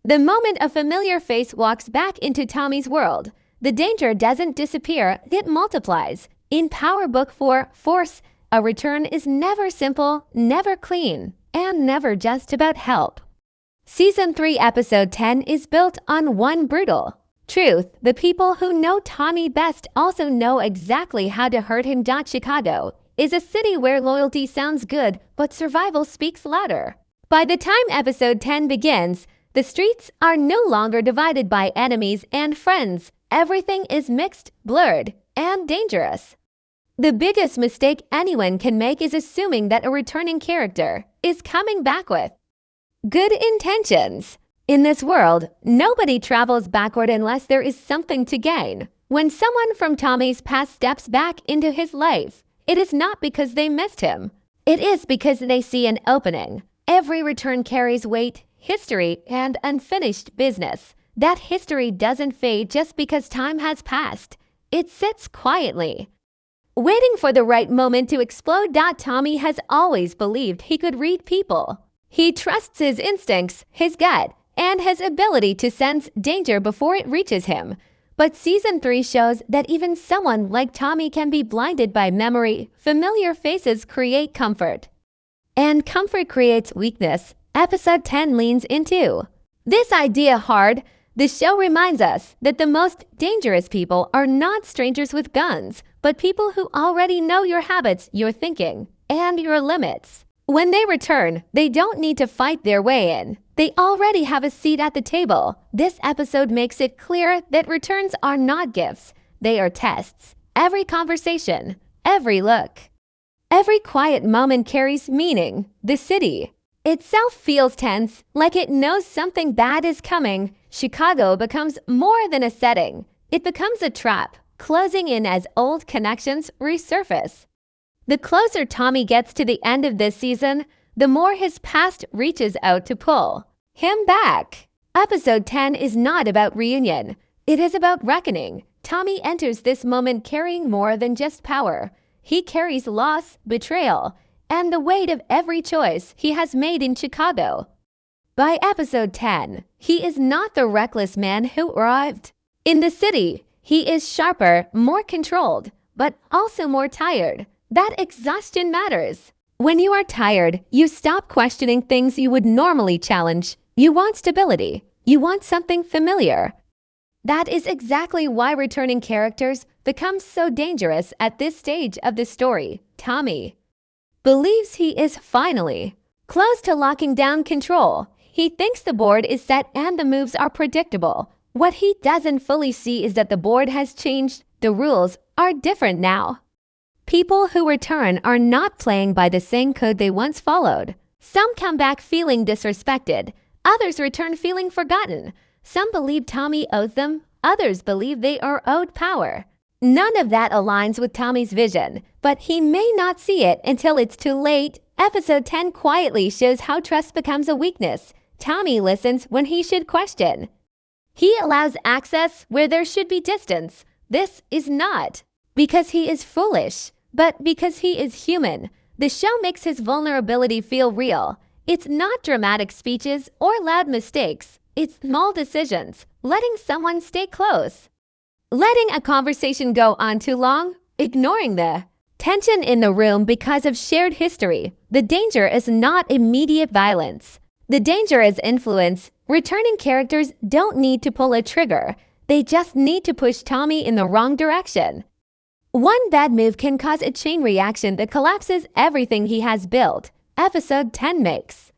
The moment a familiar face walks back into Tommy's world, the danger doesn't disappear, it multiplies. In Power Book 4, Force, a return is never simple, never clean, and never just about help. Season 3, Episode 10 is built on one brutal truth: the people who know Tommy best also know exactly how to hurt him. Chicago is a city where loyalty sounds good, but survival speaks louder. By the time Episode 10 begins, the streets are no longer divided by enemies and friends. Everything is mixed, blurred, and dangerous. The biggest mistake anyone can make is assuming that a returning character is coming back with good intentions. In this world, nobody travels backward unless there is something to gain. When someone from Tommy's past steps back into his life, it is not because they missed him. It is because they see an opening. Every return carries weight, history, and unfinished business. That history doesn't fade just because time has passed. It sits quietly, waiting for the right moment to explode. Tommy has always believed he could read people. He trusts his instincts, his gut, and his ability to sense danger before it reaches him. But Season 3 shows that even someone like Tommy can be blinded by memory. Familiar faces create comfort, and comfort creates weakness. Episode 10 leans into this idea hard. The show reminds us that the most dangerous people are not strangers with guns, but people who already know your habits, your thinking, and your limits. When they return, they don't need to fight their way in. They already have a seat at the table. This episode makes it clear that returns are not gifts. They are tests. Every conversation, every look, every quiet moment carries meaning. The city itself feels tense, like it knows something bad is coming. Chicago becomes more than a setting. It becomes a trap, closing in as old connections resurface. The closer Tommy gets to the end of this season, the more his past reaches out to pull him back. Episode 10 is not about reunion. It is about reckoning. Tommy enters this moment carrying more than just power. He carries loss, betrayal, and the weight of every choice he has made in Chicago. By Episode 10, he is not the reckless man who arrived in the city. He is sharper, more controlled, but also more tired. That exhaustion matters. When you are tired, you stop questioning things you would normally challenge. You want stability. You want something familiar. That is exactly why returning characters become so dangerous at this stage of the story. Tommy believes he is finally close to locking down control. He thinks the board is set and the moves are predictable. What he doesn't fully see is that the board has changed. The rules are different now. People who return are not playing by the same code they once followed. Some come back feeling disrespected. Others return feeling forgotten. Some believe Tommy owes them. Others believe they are owed power. None of that aligns with Tommy's vision, but he may not see it until it's too late. Episode 10 quietly shows how trust becomes a weakness. Tommy listens when he should question. He allows access where there should be distance. This is not because he is foolish, but because he is human. The show makes his vulnerability feel real. It's not dramatic speeches or loud mistakes. It's small decisions, letting someone stay close, letting a conversation go on too long, ignoring the tension in the room because of shared history. The danger is not immediate violence. The danger is influence. Returning characters don't need to pull a trigger. They just need to push Tommy in the wrong direction. One bad move can cause a chain reaction that collapses everything he has built. Episode 10 makes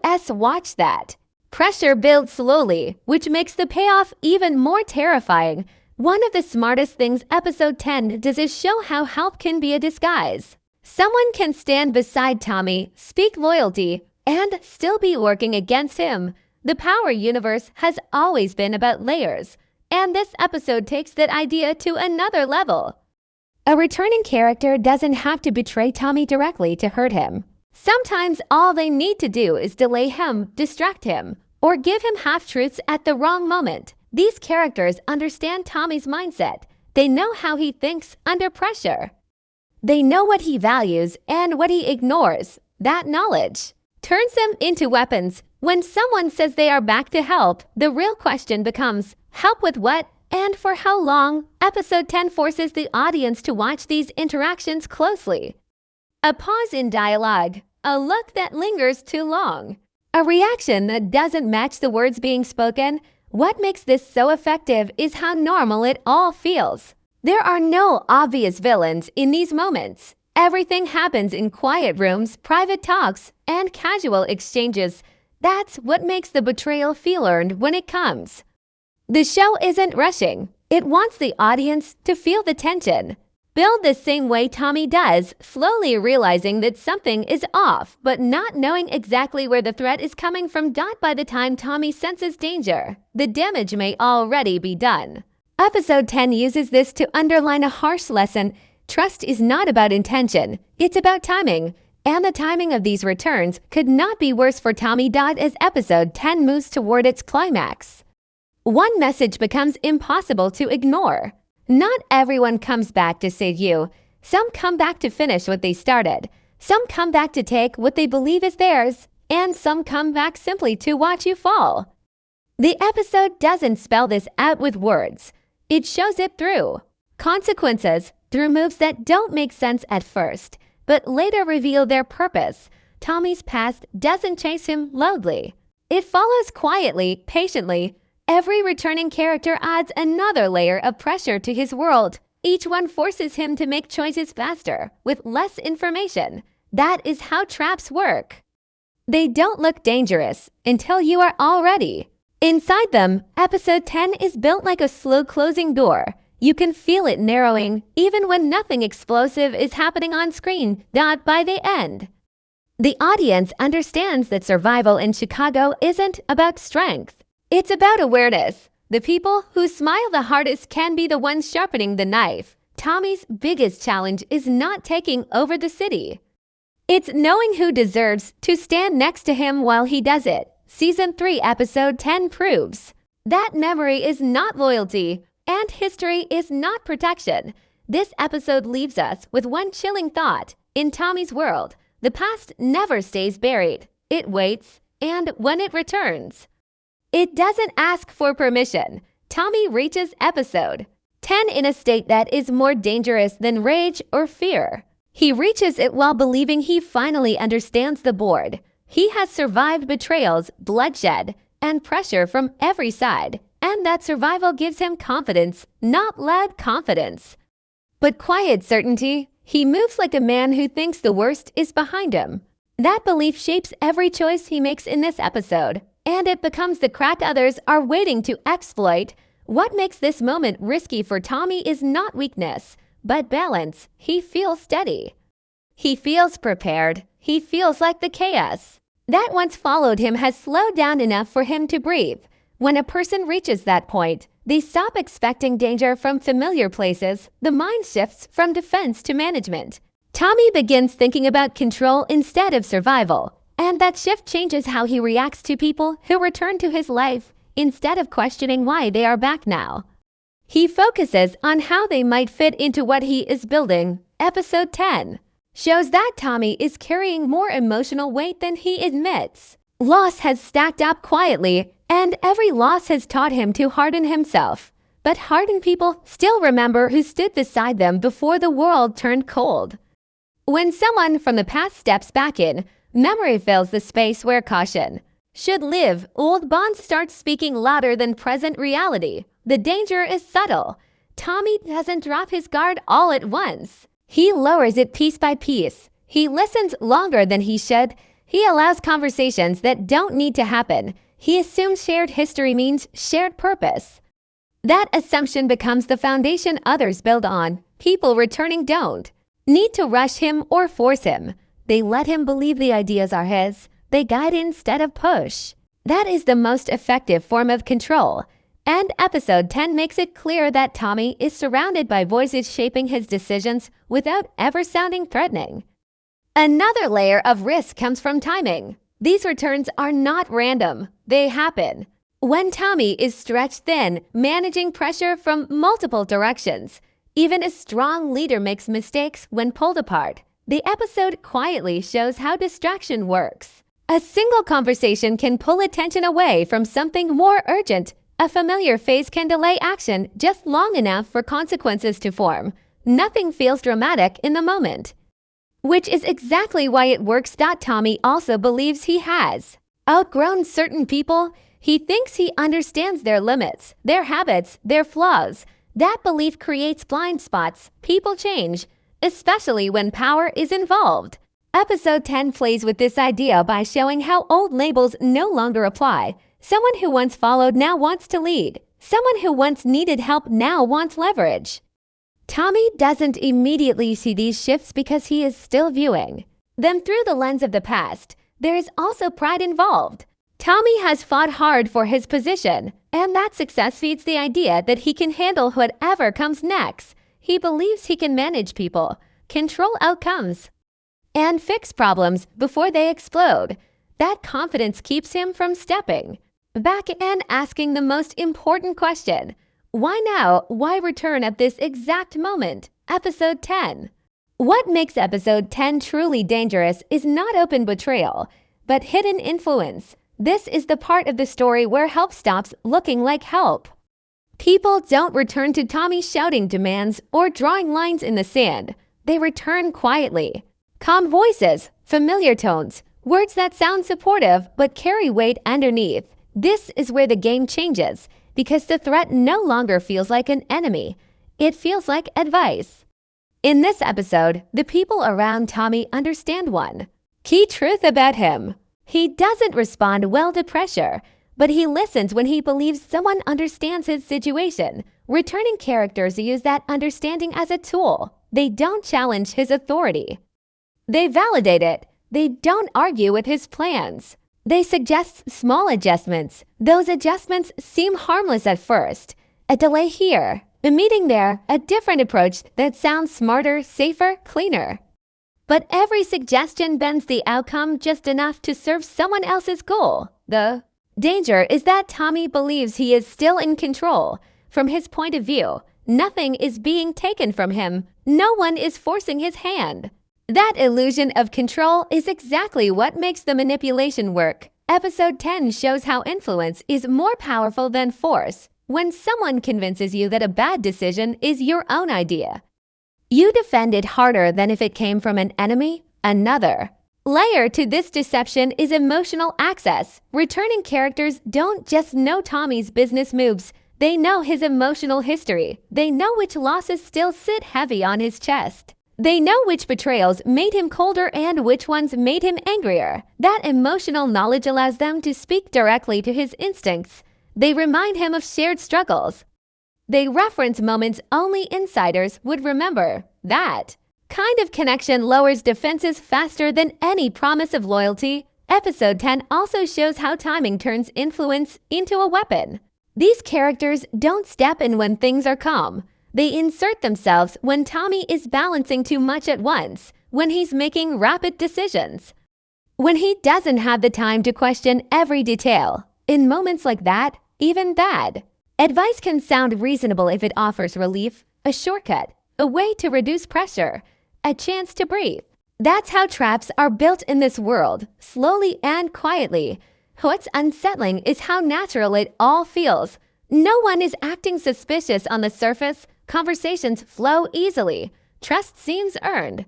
us watch that pressure builds slowly, which makes the payoff even more terrifying. One of the smartest things Episode 10 does is show how help can be a disguise. Someone can stand beside Tommy, speak loyalty, and still be working against him. The power universe has always been about layers, and this episode takes that idea to another level. A returning character doesn't have to betray Tommy directly to hurt him. Sometimes all they need to do is delay him, distract him, or give him half-truths at the wrong moment. These characters understand Tommy's mindset. They know how he thinks under pressure. They know what he values and what he ignores. That knowledge turns them into weapons. When someone says they are back to help, the real question becomes, help with what and for how long? Episode 10 forces the audience to watch these interactions closely. A pause in dialogue, a look that lingers too long, a reaction that doesn't match the words being spoken. What makes this so effective is how normal it all feels. There are no obvious villains in these moments. Everything happens in quiet rooms, private talks, and casual exchanges. That's what makes the betrayal feel earned when it comes. The show isn't rushing. It wants the audience to feel the tension. Build the same way Tommy does, slowly realizing that something is off, but not knowing exactly where the threat is coming from. By the time Tommy senses danger, the damage may already be done. Episode 10 uses this to underline a harsh lesson. Trust is not about intention, it's about timing. And the timing of these returns could not be worse for Tommy. As episode 10 moves toward its climax, one message becomes impossible to ignore. Not everyone comes back to save you. Some come back to finish what they started. Some come back to take what they believe is theirs. And some come back simply to watch you fall. The episode doesn't spell this out with words. It shows it through consequences, through moves that don't make sense at first, but later reveal their purpose. Tommy's past doesn't chase him loudly. It follows quietly, patiently. Every returning character adds another layer of pressure to his world. Each one forces him to make choices faster, with less information. That is how traps work. They don't look dangerous until you are all ready. Inside them, episode 10 is built like a slow closing door. You can feel it narrowing, even when nothing explosive is happening on screen. By the end, the audience understands that survival in Chicago isn't about strength. It's about awareness. The people who smile the hardest can be the ones sharpening the knife. Tommy's biggest challenge is not taking over the city. It's knowing who deserves to stand next to him while he does it. Season 3, Episode 10 proves that memory is not loyalty, and history is not protection. This episode leaves us with one chilling thought. In Tommy's world, the past never stays buried. It waits, and when it returns, it doesn't ask for permission. Tommy reaches episode 10 in a state that is more dangerous than rage or fear. He reaches it while believing he finally understands the board. He has survived betrayals, bloodshed, and pressure from every side, and that survival gives him confidence, not loud confidence, but quiet certainty. He moves like a man who thinks the worst is behind him. That belief shapes every choice he makes in this episode, and it becomes the crack others are waiting to exploit. What makes this moment risky for Tommy is not weakness, but balance. He feels steady. He feels prepared. He feels like the chaos that once followed him has slowed down enough for him to breathe. When a person reaches that point, they stop expecting danger from familiar places. The mind shifts from defense to management. Tommy begins thinking about control instead of survival. And that shift changes how he reacts to people who return to his life. Instead of questioning why they are back now, he focuses on how they might fit into what he is building. Episode 10 shows that Tommy is carrying more emotional weight than he admits. Loss has stacked up quietly, and every loss has taught him to harden himself. But hardened people still remember who stood beside them before the world turned cold. When someone from the past steps back in, memory fills the space where caution should live. Old bonds start speaking louder than present reality. The danger is subtle. Tommy doesn't drop his guard all at once. He lowers it piece by piece. He listens longer than he should. He allows conversations that don't need to happen. He assumes shared history means shared purpose. That assumption becomes the foundation others build on. People returning don't need to rush him or force him. They let him believe the ideas are his. They guide instead of push. That is the most effective form of control. And episode 10 makes it clear that Tommy is surrounded by voices shaping his decisions without ever sounding threatening. Another layer of risk comes from timing. These returns are not random. They happen when Tommy is stretched thin, managing pressure from multiple directions. Even a strong leader makes mistakes when pulled apart. The episode quietly shows how distraction works. A single conversation can pull attention away from something more urgent. A familiar face can delay action just long enough for consequences to form. Nothing feels dramatic in the moment. Which is exactly why it works. Tommy also believes he has outgrown certain people. He thinks he understands their limits, their habits, their flaws. That belief creates blind spots. People change, especially when power is involved. Episode 10 plays with this idea by showing how old labels no longer apply. Someone who once followed now wants to lead. Someone who once needed help now wants leverage. Tommy doesn't immediately see these shifts because he is still viewing them through the lens of the past. There is also pride involved. Tommy has fought hard for his position, and that success feeds the idea that he can handle whatever comes next. He believes he can manage people, control outcomes, and fix problems before they explode. That confidence keeps him from stepping back and asking the most important question. Why now? Why return at this exact moment? Episode 10. What makes Episode 10 truly dangerous is not open betrayal, but hidden influence. This is the part of the story where help stops looking like help. People don't return to Tommy shouting demands or drawing lines in the sand. They return quietly. Calm voices, familiar tones, words that sound supportive but carry weight underneath. This is where the game changes, because the threat no longer feels like an enemy. It feels like advice. In this episode, the people around Tommy understand one key truth about him. He doesn't respond well to pressure, but he listens when he believes someone understands his situation. Returning characters use that understanding as a tool. They don't challenge his authority. They validate it. They don't argue with his plans. They suggest small adjustments. Those adjustments seem harmless at first. A delay here, a meeting there, a different approach that sounds smarter, safer, cleaner. But every suggestion bends the outcome just enough to serve someone else's goal. The danger is that Tommy believes he is still in control. From his point of view, nothing is being taken from him. No one is forcing his hand. That illusion of control is exactly what makes the manipulation work. Episode 10 shows how influence is more powerful than force. When someone convinces you that a bad decision is your own idea, you defend it harder than if it came from an enemy. Another layer to this deception is emotional access. Returning characters don't just know Tommy's business moves. They know his emotional history. They know which losses still sit heavy on his chest. They know which betrayals made him colder and which ones made him angrier. That emotional knowledge allows them to speak directly to his instincts. They remind him of shared struggles. They reference moments only insiders would remember. That kind of connection lowers defenses faster than any promise of loyalty. Episode 10 also shows how timing turns influence into a weapon. These characters don't step in when things are calm. They insert themselves when Tommy is balancing too much at once, when he's making rapid decisions, when he doesn't have the time to question every detail. In moments like that, even bad advice can sound reasonable if it offers relief, a shortcut, a way to reduce pressure, a chance to breathe. That's how traps are built in this world, slowly and quietly. What's unsettling is how natural it all feels. No one is acting suspicious on the surface. Conversations flow easily. Trust seems earned.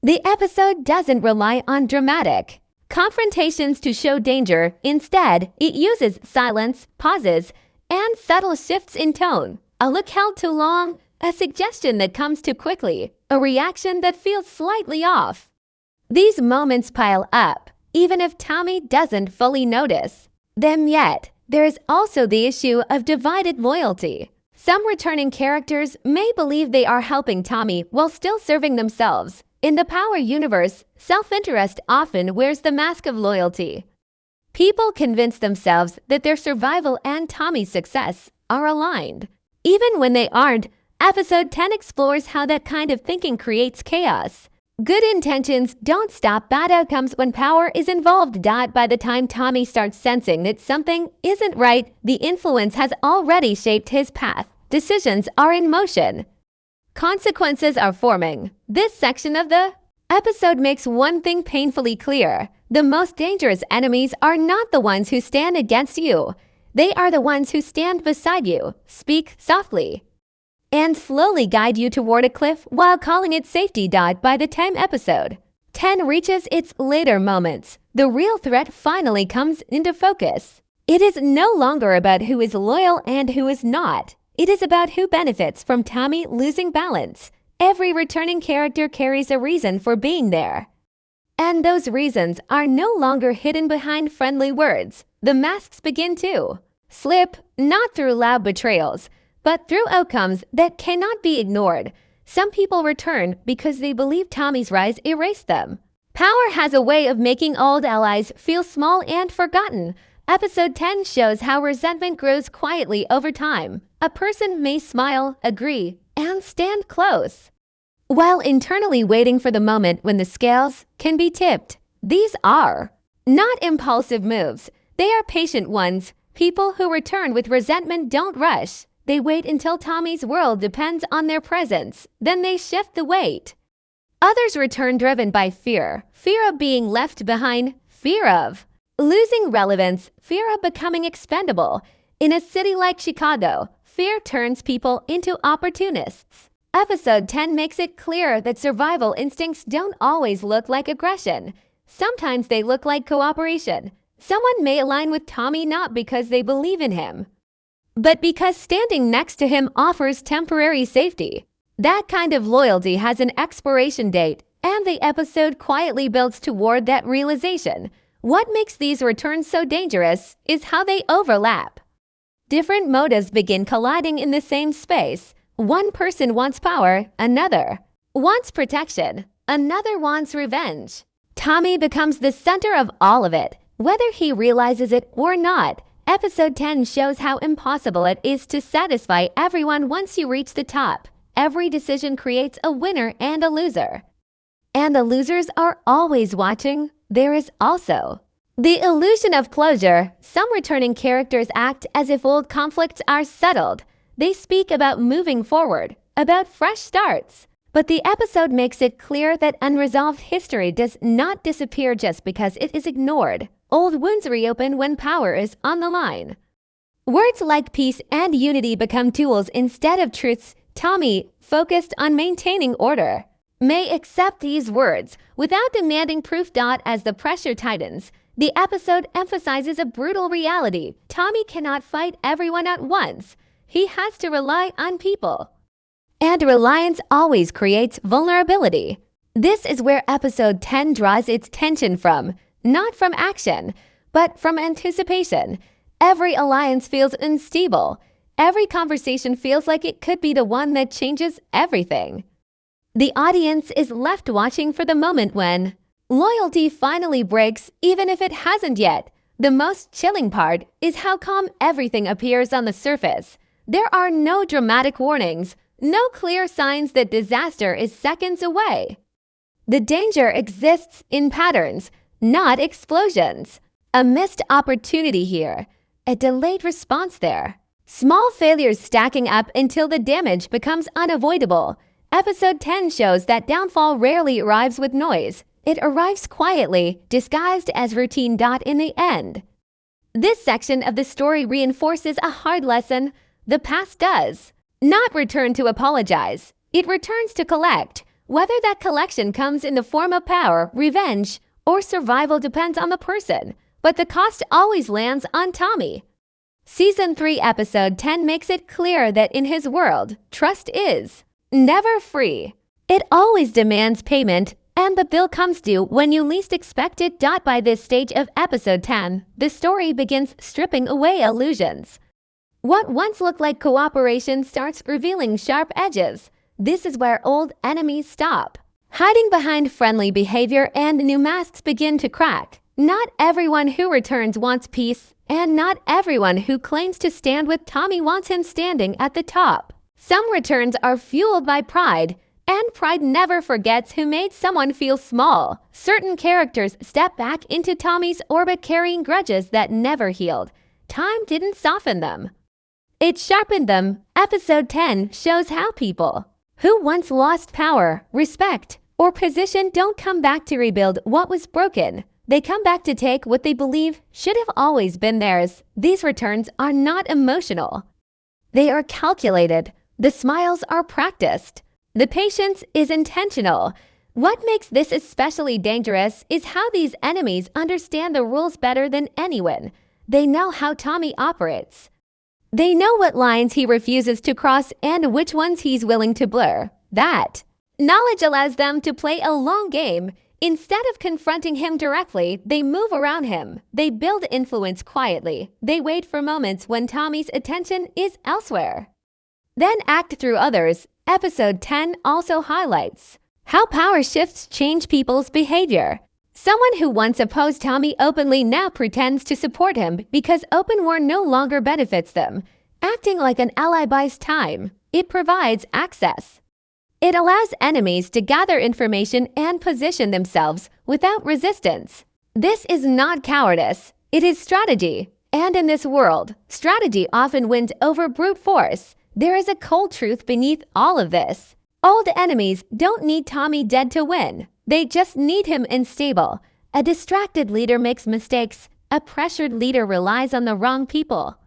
The episode doesn't rely on dramatic confrontations to show danger. Instead, it uses silence, pauses, and subtle shifts in tone. A look held too long, a suggestion that comes too quickly, a reaction that feels slightly off. These moments pile up, even if Tommy doesn't fully notice them yet. There is also the issue of divided loyalty. Some returning characters may believe they are helping Tommy while still serving themselves. In the power universe, self-interest often wears the mask of loyalty. People convince themselves that their survival and Tommy's success are aligned, even when they aren't. Episode 10 explores how that kind of thinking creates chaos. Good intentions don't stop bad outcomes when power is involved. By the time Tommy starts sensing that something isn't right, the influence has already shaped his path. Decisions are in motion. Consequences are forming. This section of the Episode makes one thing painfully clear. The most dangerous enemies are not the ones who stand against you. They are the ones who stand beside you, speak softly, and slowly guide you toward a cliff while calling it safety. By the time episode 10 reaches its later moments, the real threat finally comes into focus. It is no longer about who is loyal and who is not. It is about who benefits from Tommy losing balance. Every returning character carries a reason for being there. And those reasons are no longer hidden behind friendly words. The masks begin to slip, not through loud betrayals, but through outcomes that cannot be ignored. Some people return because they believe Tommy's rise erased them. Power has a way of making old allies feel small and forgotten. Episode 10 shows how resentment grows quietly over time. A person may smile, agree, and stand close, while internally waiting for the moment when the scales can be tipped. These are not impulsive moves. They are patient ones. People who return with resentment don't rush. They wait until Tommy's world depends on their presence. Then they shift the weight. Others return driven by fear. Fear of being left behind. Fear of losing relevance. Fear of becoming expendable. In a city like Chicago, fear turns people into opportunists. Episode 10 makes it clear that survival instincts don't always look like aggression. Sometimes they look like cooperation. Someone may align with Tommy not because they believe in him, but because standing next to him offers temporary safety. That kind of loyalty has an expiration date, and the episode quietly builds toward that realization. What makes these returns so dangerous is how they overlap. Different motives begin colliding in the same space. One person wants power, another wants protection, another wants revenge. Tommy becomes the center of all of it, whether he realizes it or not. Episode 10 shows how impossible it is to satisfy everyone once you reach the top. Every decision creates a winner and a loser. And the losers are always watching. There is also the illusion of closure. Some returning characters act as if old conflicts are settled. They speak about moving forward, about fresh starts. But the episode makes it clear that unresolved history does not disappear just because it is ignored. Old wounds reopen when power is on the line. Words like peace and unity become tools instead of truths. Tommy, focused on maintaining order, may accept these words without demanding proof. As the pressure tightens, the episode emphasizes a brutal reality. Tommy cannot fight everyone at once. He has to rely on people. And reliance always creates vulnerability. This is where episode 10 draws its tension from, not from action, but from anticipation. Every alliance feels unstable. Every conversation feels like it could be the one that changes everything. The audience is left watching for the moment when loyalty finally breaks, even if it hasn't yet. The most chilling part is how calm everything appears on the surface. There are no dramatic warnings, no clear signs that disaster is seconds away. The danger exists in patterns, not explosions. A missed opportunity here, a delayed response there. Small failures stacking up until the damage becomes unavoidable. Episode 10 shows that downfall rarely arrives with noise. It arrives quietly, disguised as routine. In the end, this section of the story reinforces a hard lesson. The past does not return to apologize. It returns to collect. Whether that collection comes in the form of power, revenge, or survival depends on the person. But the cost always lands on Tommy. Season 3, Episode 10 makes it clear that in his world, trust is never free. It always demands payment, and the bill comes due when you least expect it. By this stage of Episode 10, the story begins stripping away illusions. What once looked like cooperation starts revealing sharp edges. This is where old enemies stop hiding behind friendly behavior and new masks begin to crack. Not everyone who returns wants peace, and not everyone who claims to stand with Tommy wants him standing at the top. Some returns are fueled by pride, and pride never forgets who made someone feel small. Certain characters step back into Tommy's orbit carrying grudges that never healed. Time didn't soften them. It sharpened them. Episode 10 shows how people who once lost power, respect, or position don't come back to rebuild what was broken. They come back to take what they believe should have always been theirs. These returns are not emotional. They are calculated. The smiles are practiced. The patience is intentional. What makes this especially dangerous is how these enemies understand the rules better than anyone. They know how Tommy operates. They know what lines he refuses to cross and which ones he's willing to blur. That knowledge allows them to play a long game. Instead of confronting him directly, they move around him. They build influence quietly. They wait for moments when Tommy's attention is elsewhere, then act through others. Episode 10 also highlights how power shifts change people's behavior. Someone who once opposed Tommy openly now pretends to support him because open war no longer benefits them. Acting like an ally buys time. It provides access. It allows enemies to gather information and position themselves without resistance. This is not cowardice. It is strategy. And in this world, strategy often wins over brute force. There is a cold truth beneath all of this. Old enemies don't need Tommy dead to win. They just need him unstable. A distracted leader makes mistakes. A pressured leader relies on the wrong people.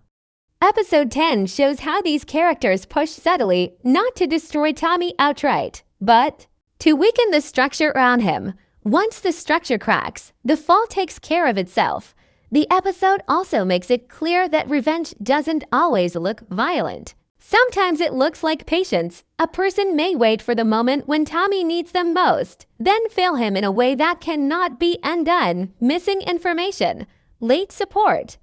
Episode 10 shows how these characters push subtly, not to destroy Tommy outright, but to weaken the structure around him. Once the structure cracks, the fall takes care of itself. The episode also makes it clear that revenge doesn't always look violent. Sometimes it looks like patience. A person may wait for the moment when Tommy needs them most, then fail him in a way that cannot be undone. Missing information, late support,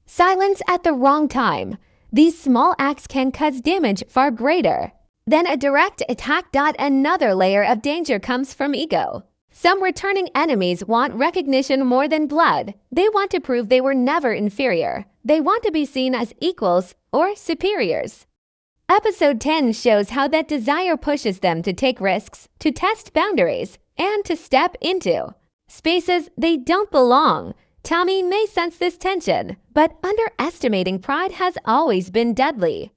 silence at the wrong time. These small acts can cause damage far greater than a direct attack. Another layer of danger comes from ego. Some returning enemies want recognition more than blood. They want to prove they were never inferior. They want to be seen as equals or superiors. Episode 10 shows how that desire pushes them to take risks, to test boundaries, and to step into spaces they don't belong. Tommy may sense this tension, but underestimating pride has always been deadly.